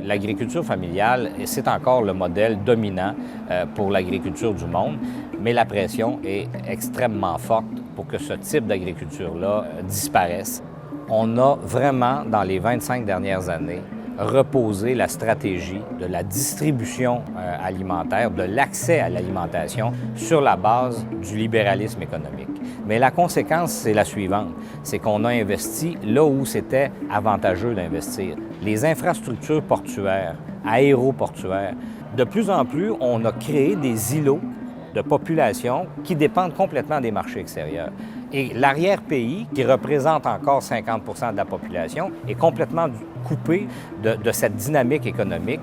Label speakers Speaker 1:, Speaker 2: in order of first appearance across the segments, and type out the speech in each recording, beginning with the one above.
Speaker 1: L'agriculture familiale, c'est encore le modèle dominant pour l'agriculture du monde, mais la pression est extrêmement forte pour que ce type d'agriculture-là disparaisse. On a vraiment, dans les 25 dernières années, reposé la stratégie de la distribution alimentaire, de l'accès à l'alimentation sur la base du libéralisme économique. Mais la conséquence, c'est la suivante, c'est qu'on a investi là où c'était avantageux d'investir. Les infrastructures portuaires, aéroportuaires, de plus en plus, on a créé des îlots de population qui dépendent complètement des marchés extérieurs. Et l'arrière-pays, qui représente encore 50 de la population, est complètement coupé de cette dynamique économique.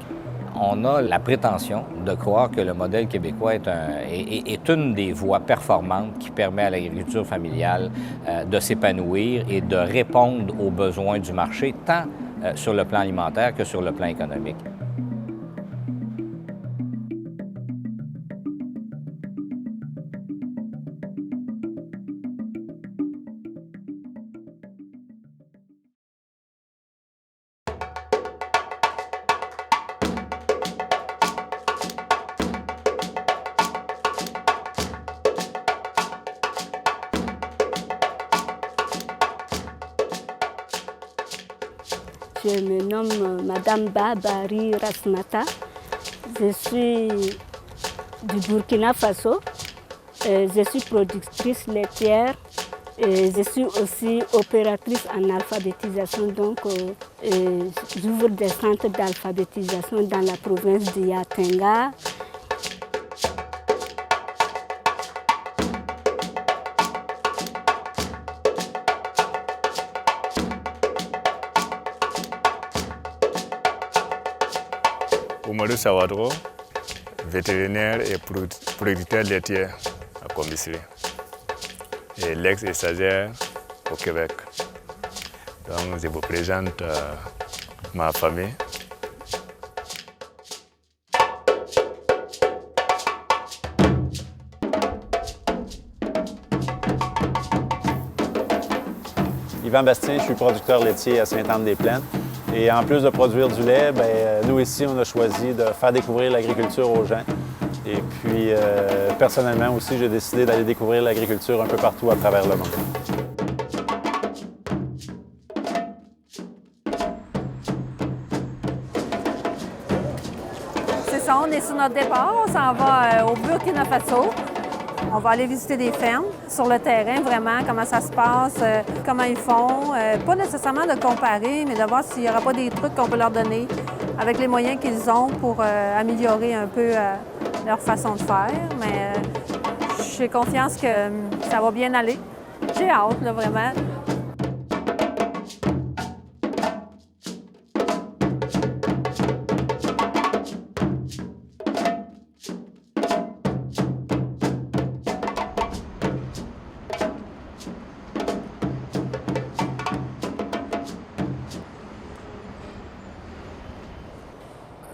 Speaker 1: On a la prétention de croire que le modèle québécois est une des voies performantes qui permet à l'agriculture familiale de s'épanouir et de répondre aux besoins du marché, tant sur le plan alimentaire que sur le plan économique.
Speaker 2: Je me nomme Madame Babari Rasmata. Je suis du Burkina Faso. Je suis productrice laitière. Et je suis aussi opératrice en alphabétisation. Donc, j'ouvre des centres d'alphabétisation dans la province de Yatenga.
Speaker 3: Oumarou Sawadro, vétérinaire et producteur laitier à Combisserie. Et l'ex et stagiaire au Québec. Donc je vous présente ma famille.
Speaker 4: Yvan Bastien, je suis producteur laitier à Sainte-Anne-des-Plaines. Et en plus de produire du lait, nous ici, on a choisi de faire découvrir l'agriculture aux gens. Et puis, personnellement aussi, j'ai décidé d'aller découvrir l'agriculture un peu partout à travers le monde.
Speaker 5: C'est ça, on est sur notre départ, on s'en va au Burkina Faso. On va aller visiter des fermes sur le terrain, vraiment, comment ça se passe, comment ils font. Pas nécessairement de comparer, mais de voir s'il n'y aura pas des trucs qu'on peut leur donner avec les moyens qu'ils ont pour améliorer un peu leur façon de faire. Mais j'ai confiance que ça va bien aller. J'ai hâte, là, vraiment.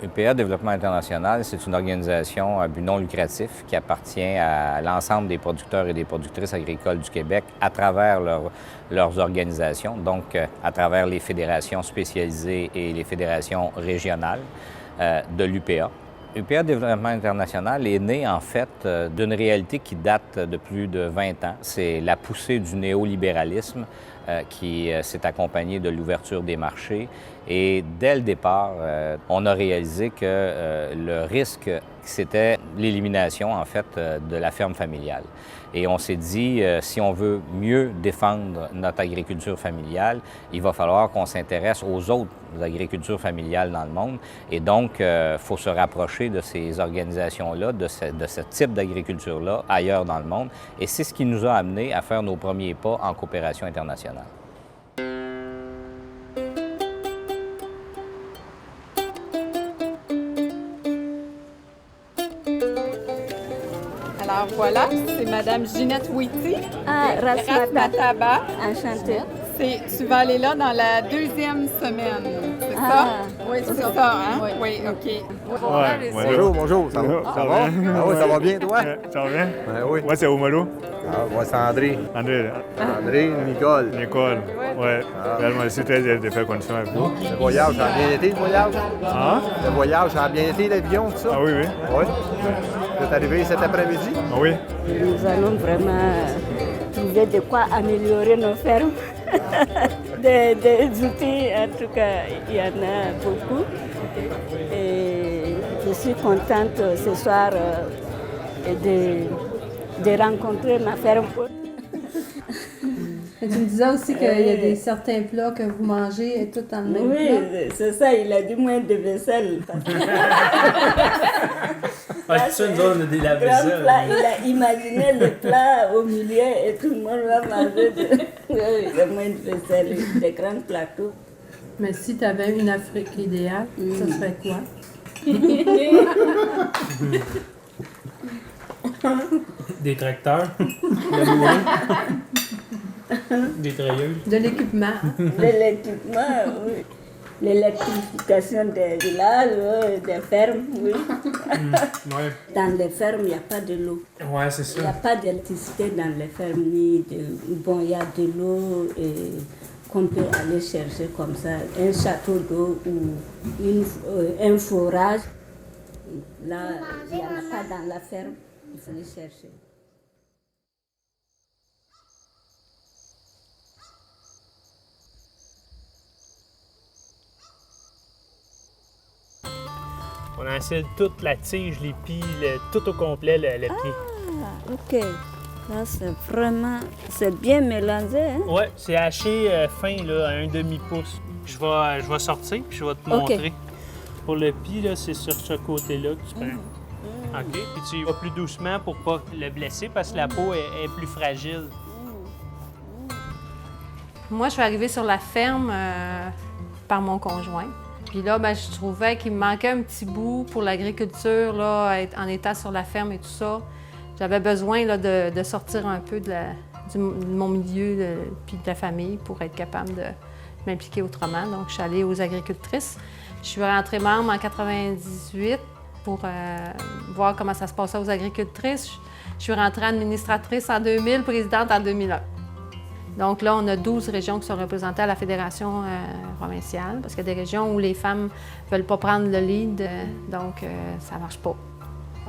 Speaker 1: UPA Développement international, c'est une organisation à but non lucratif qui appartient à l'ensemble des producteurs et des productrices agricoles du Québec à travers leurs organisations, donc à travers les fédérations spécialisées et les fédérations régionales de l'UPA. UPA Développement international est né en fait d'une réalité qui date de plus de 20 ans. C'est la poussée du néolibéralisme qui s'est accompagnée de l'ouverture des marchés. Et dès le départ, on a réalisé que le risque, c'était l'élimination en fait de la ferme familiale. Et on s'est dit, si on veut mieux défendre notre agriculture familiale, il va falloir qu'on s'intéresse aux autres agricultures familiales dans le monde. Et donc, il faut se rapprocher de ces organisations-là, de ce type d'agriculture-là ailleurs dans le monde. Et c'est ce qui nous a amenés à faire nos premiers pas en coopération internationale.
Speaker 6: Alors voilà, c'est Madame Ginette Witty.
Speaker 2: Rasmata.
Speaker 6: Rasmataba.
Speaker 2: Enchantée.
Speaker 6: Tu vas aller là dans la 2e semaine, c'est ça. Oui, c'est ça, hein? Oui, OK.
Speaker 7: Bonjour, bonjour. Ça va?
Speaker 3: Ça va?
Speaker 7: Ah oui, ça va bien, toi?
Speaker 3: Ça va bien?
Speaker 7: Oui.
Speaker 3: Moi, c'est Oumarou.
Speaker 7: Ah, moi, c'est André. André, Nicole.
Speaker 3: Nicole. Ouais. Vraiment, je suis très heureux de faire condition avec vous.
Speaker 7: Le voyage, ça a bien été, le voyage?
Speaker 3: Hein?
Speaker 7: Le voyage, ça a bien été, l'avion, tout ça?
Speaker 3: Ah oui, oui.
Speaker 7: Oui. Vous êtes arrivé cet après-midi?
Speaker 3: Ah oui.
Speaker 2: Nous allons vraiment trouver de quoi améliorer nos fermes. Des outils, en tout cas, il y en a beaucoup. Et je suis contente ce soir de rencontrer ma ferme.
Speaker 5: Tu me disais aussi qu'il y a certains plats que vous mangez tout dans le même plat.
Speaker 2: Oui, c'est ça, il a dit moins de vaisselle.
Speaker 8: C'est ça, nous autres, on a des lave-vaisselle.
Speaker 2: Il a imaginé le plat au milieu et tout le monde va manger de moins de vaisselle, des grands plateaux.
Speaker 5: Mais si tu avais une Afrique idéale, ça serait quoi?
Speaker 8: Des tracteurs, le moulin, des treilleuses.
Speaker 5: De l'équipement.
Speaker 2: De l'équipement, oui. L'électrification des villages, des fermes, oui.
Speaker 8: Ouais.
Speaker 2: Dans les fermes, il n'y a pas de l'eau.
Speaker 8: Ouais, c'est
Speaker 2: Il n'y a
Speaker 8: ça.
Speaker 2: pas d'électricité dans les fermes, ni de... Bon, il y a de l'eau qu'on peut aller chercher comme ça, un château d'eau ou un forage. Là, il n'y en a pas dans la ferme, il faut les chercher.
Speaker 9: On ensile toute la tige, les pieds, tout au complet, le pied.
Speaker 2: Ah, ok. Là, c'est bien mélangé, hein?
Speaker 9: Ouais, c'est haché fin, là, à un demi-pouce. Je vais sortir, puis je vais te montrer. Pour le pied, là, c'est sur ce côté-là que tu prends. OK? Puis tu y vas plus doucement pour pas le blesser, parce que la peau est plus fragile.
Speaker 5: Moi, je suis arrivée sur la ferme par mon conjoint. Puis là, ben, je trouvais qu'il me manquait un petit bout pour l'agriculture, là, en étant sur la ferme et tout ça. J'avais besoin là, de sortir un peu de mon milieu puis de la famille pour être capable de m'impliquer autrement. Donc, je suis allée aux agricultrices. Je suis rentrée membre en 98 pour voir comment ça se passait aux agricultrices. Je suis rentrée administratrice en 2000, présidente en 2001. Donc là, on a 12 régions qui sont représentées à la Fédération provinciale, parce qu'il y a des régions où les femmes ne veulent pas prendre le lead, donc ça ne marche pas.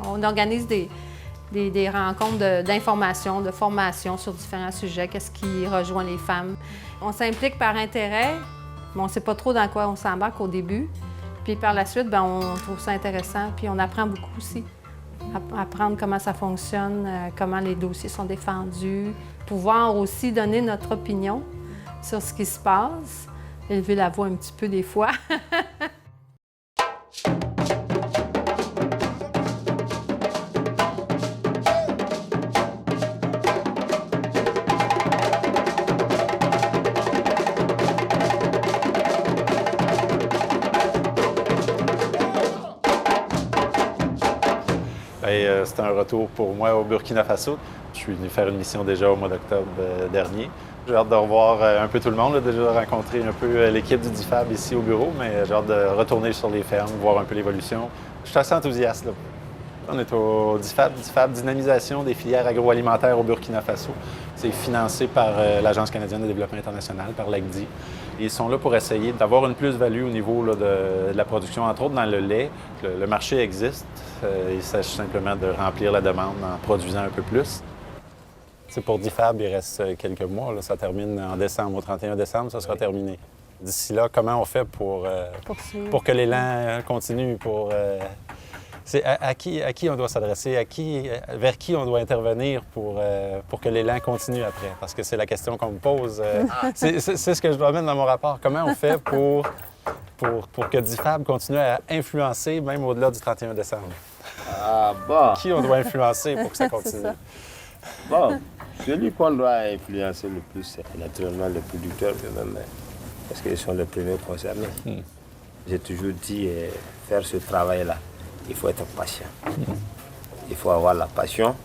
Speaker 5: On organise des rencontres d'information, de formation sur différents sujets, qu'est-ce qui rejoint les femmes. On s'implique par intérêt, mais on ne sait pas trop dans quoi on s'embarque au début. Puis par la suite, bien, on trouve ça intéressant, puis on apprend beaucoup aussi. Apprendre comment ça fonctionne, comment les dossiers sont défendus, pouvoir aussi donner notre opinion sur ce qui se passe, élever la voix un petit peu des fois.
Speaker 4: C'est un retour pour moi au Burkina Faso. Je suis venu faire une mission déjà au mois d'octobre dernier. J'ai hâte de revoir un peu tout le monde, déjà rencontrer un peu l'équipe du DIFAB ici au bureau, mais j'ai hâte de retourner sur les fermes, voir un peu l'évolution. Je suis assez enthousiaste. Là. On est au DIFAB, Dynamisation des filières agroalimentaires au Burkina Faso. C'est financé par l'Agence canadienne de développement international, par l'ACDI. Ils sont là pour essayer d'avoir une plus-value au niveau là, de la production, entre autres dans le lait. Le marché existe. Il s'agit simplement de remplir la demande en produisant un peu plus. C'est pour DIFAB, il reste quelques mois. Là. Ça termine en décembre, au 31 décembre, ça sera terminé. D'ici là, comment on fait pour que l'élan continue? C'est à qui on doit s'adresser, vers qui on doit intervenir pour que l'élan continue après? Parce que c'est la question qu'on me pose. C'est ce que je dois mettre dans mon rapport. Comment on fait pour que DIFAB continue à influencer même au-delà du 31 décembre?
Speaker 10: Ah bon.
Speaker 4: Qui on doit influencer pour que ça continue?
Speaker 10: Bon, celui qu'on doit influencer le plus, c'est naturellement les producteurs eux-mêmes, parce qu'ils sont les premiers concernés. J'ai toujours dit, faire ce travail-là, il faut être patient. Il faut avoir la passion.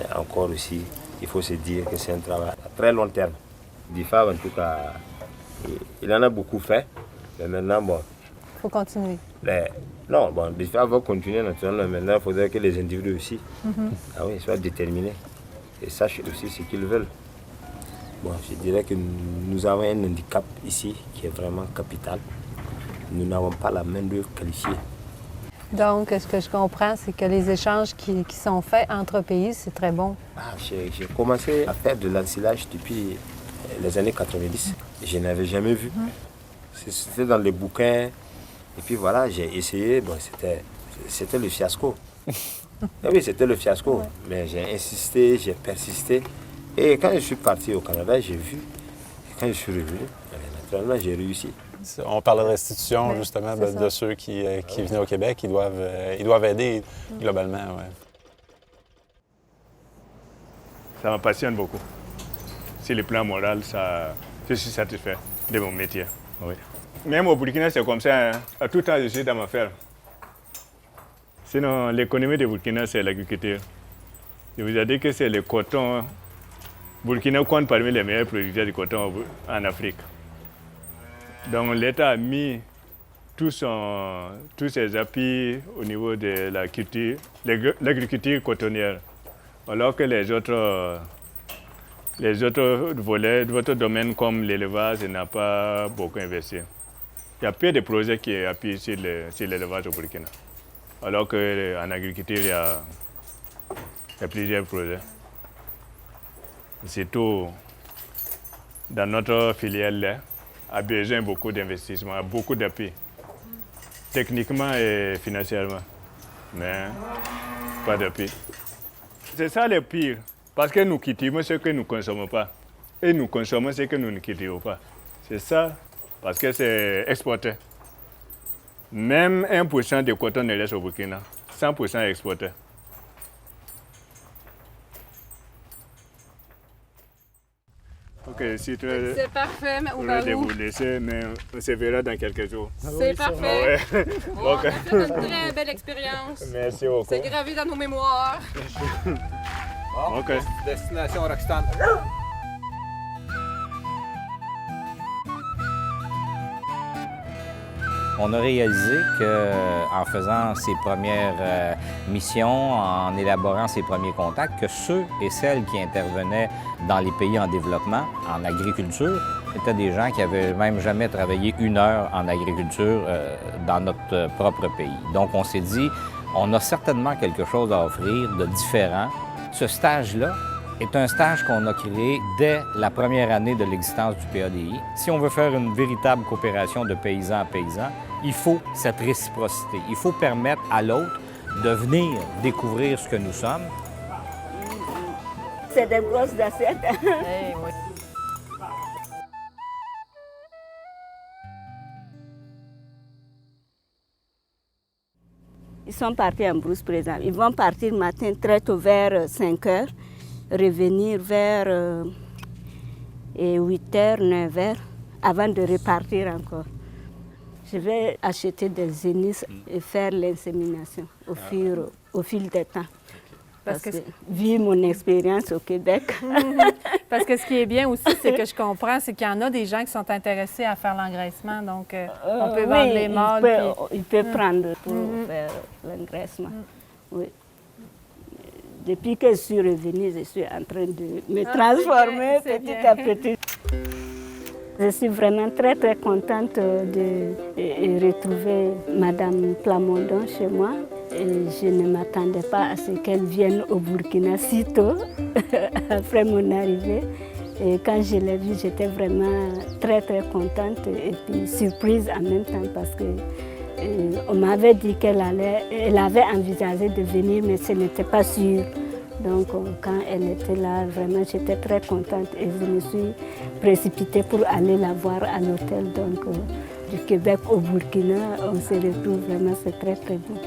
Speaker 10: Et encore aussi, il faut se dire que c'est un travail à très long terme. DIFAB, en tout cas, il en a beaucoup fait. Mais maintenant, bon...
Speaker 5: Il faut continuer.
Speaker 10: Non, bon, il faut continuer naturellement. Maintenant, il faudrait que les individus aussi soient déterminés et sachent aussi ce qu'ils veulent. Bon, je dirais que nous avons un handicap ici qui est vraiment capital. Nous n'avons pas la main-d'œuvre qualifiée.
Speaker 5: Donc, ce que je comprends, c'est que les échanges qui sont faits entre pays, c'est très bon.
Speaker 10: J'ai commencé à faire de l'ensilage depuis les années 90. Je n'avais jamais vu. C'était dans les bouquins. Et puis voilà, j'ai essayé. Bon, c'était le fiasco. Oui, c'était le fiasco. Ouais. Mais j'ai insisté, j'ai persisté. Et quand je suis parti au Canada, j'ai vu. Et quand je suis revenu, naturellement, j'ai réussi.
Speaker 4: On parlait de restitution, justement, de ceux qui venaient au Québec. Ils doivent aider globalement. Ouais.
Speaker 3: Ça me passionne beaucoup. Sur le plan moral, je suis satisfait de mon métier. Oui. Même au Burkina, c'est comme ça. Hein. À tout temps, je suis dans ma ferme. Sinon, l'économie du Burkina, c'est l'agriculture. Je vous ai dit que c'est le coton. Burkina compte parmi les meilleurs producteurs de coton en Afrique. Donc l'État a mis tous ses appuis au niveau de la culture, l'agriculture cotonnière. Alors que les autres volets, d'autres domaines comme l'élevage, n'a pas beaucoup investi. Il y a peu de projets qui appuient sur l'élevage au Burkina. Alors qu'en agriculture, il y a plusieurs projets. Surtout dans notre filière lait, a besoin de beaucoup d'investissements, beaucoup d'appui, techniquement et financièrement. Mais pas d'appui. C'est ça le pire, parce que nous cultivons ce que nous ne consommons pas. Et nous consommons ce que nous ne cultivons pas. C'est ça, parce que c'est exporté. Même 1% de coton ne reste au Burkina, 100% est exporté. Ok, si tu veux,
Speaker 6: c'est parfait, mais
Speaker 3: je vais vous laisser, mais on se verra dans quelques jours.
Speaker 6: C'est parfait.
Speaker 3: Ouais.
Speaker 6: Bon, on a fait une très belle expérience.
Speaker 3: Merci beaucoup.
Speaker 6: C'est gravé dans nos mémoires.
Speaker 3: Ok.
Speaker 1: Destination Roxton. On a réalisé qu'en faisant ses premières missions, en élaborant ses premiers contacts, que ceux et celles qui intervenaient dans les pays en développement, en agriculture, étaient des gens qui n'avaient même jamais travaillé 1 heure en agriculture dans notre propre pays. Donc on s'est dit, on a certainement quelque chose à offrir de différent. Ce stage-là est un stage qu'on a créé dès la première année de l'existence du PADI. Si on veut faire une véritable coopération de paysan à paysan, il faut cette réciprocité. Il faut permettre à l'autre de venir découvrir ce que nous sommes.
Speaker 2: C'est des grosses assiettes.
Speaker 5: Hey, oui.
Speaker 2: Ils sont partis en brousse, par exemple. Ils vont partir le matin très tôt vers 5 heures, revenir vers 8 heures, 9 heures, avant de repartir encore. Je vais acheter des génisses et faire l'insémination au fil du temps. Parce que vu mon expérience au Québec.
Speaker 5: Parce que ce qui est bien aussi, c'est que je comprends, c'est qu'il y en a des gens qui sont intéressés à faire l'engraissement. Donc, on peut vendre les mâles.
Speaker 2: Il peut prendre pour faire l'engraissement. Oui. Depuis que je suis revenue, je suis en train de me transformer petit à petit. Je suis vraiment très, très contente de retrouver Madame Plamondon chez moi. Et je ne m'attendais pas à ce qu'elle vienne au Burkina si tôt, après mon arrivée. Et quand je l'ai vue, j'étais vraiment très, très contente et puis surprise en même temps parce qu'on m'avait dit qu'elle avait envisagé de venir, mais ce n'était pas sûr. Donc, quand elle était là, vraiment, j'étais très contente et je me suis précipitée pour aller la voir à l'hôtel. Donc, du Québec au Burkina, on se retrouve vraiment, c'est très, très bien.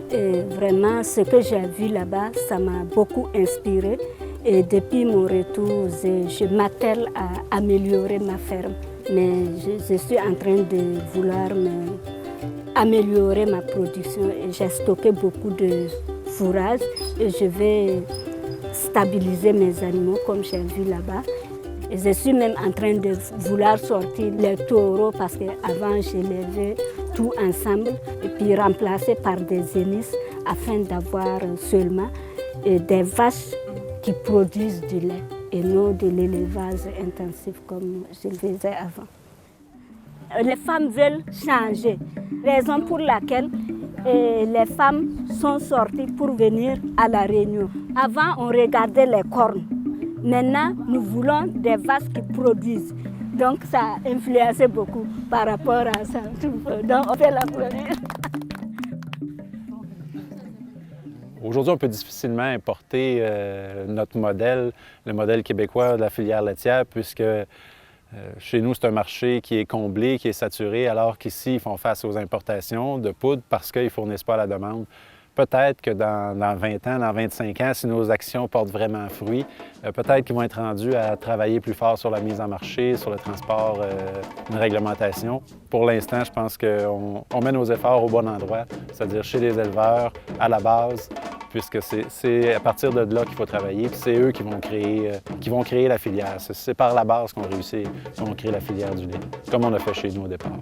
Speaker 2: Et vraiment, ce que j'ai vu là-bas, ça m'a beaucoup inspirée. Et depuis mon retour, je m'attelle à améliorer ma ferme. Mais je suis en train de vouloir améliorer ma production. Et j'ai stocké beaucoup de fourrage et je vais stabiliser mes animaux comme j'ai vu là-bas. Et Je suis même en train de vouloir sortir les taureaux parce qu'avant, je levais tout ensemble et puis remplacer par des hénisses afin d'avoir seulement des vaches qui produisent du lait et non de l'élevage intensif comme je le faisais avant. Les femmes veulent changer, raison pour laquelle les femmes sont sorties pour venir à la réunion. Avant, on regardait les cornes. Maintenant, nous voulons des vaches qui produisent. Donc, ça a influencé beaucoup par rapport à ça. Donc, on fait l'applaudir.
Speaker 4: Aujourd'hui, on peut difficilement importer notre modèle, le modèle québécois de la filière laitière, puisque chez nous, c'est un marché qui est comblé, qui est saturé, alors qu'ici, ils font face aux importations de poudre parce qu'ils ne fournissent pas la demande. Peut-être que dans 20 ans, dans 25 ans, si nos actions portent vraiment fruit, peut-être qu'ils vont être rendus à travailler plus fort sur la mise en marché, sur le transport, une réglementation. Pour l'instant, je pense qu'on met nos efforts au bon endroit, c'est-à-dire chez les éleveurs, à la base, puisque c'est à partir de là qu'il faut travailler, puis c'est eux qui vont créer la filière. C'est par la base qu'on réussit, qu'on crée la filière du lait, comme on a fait chez nous au départ.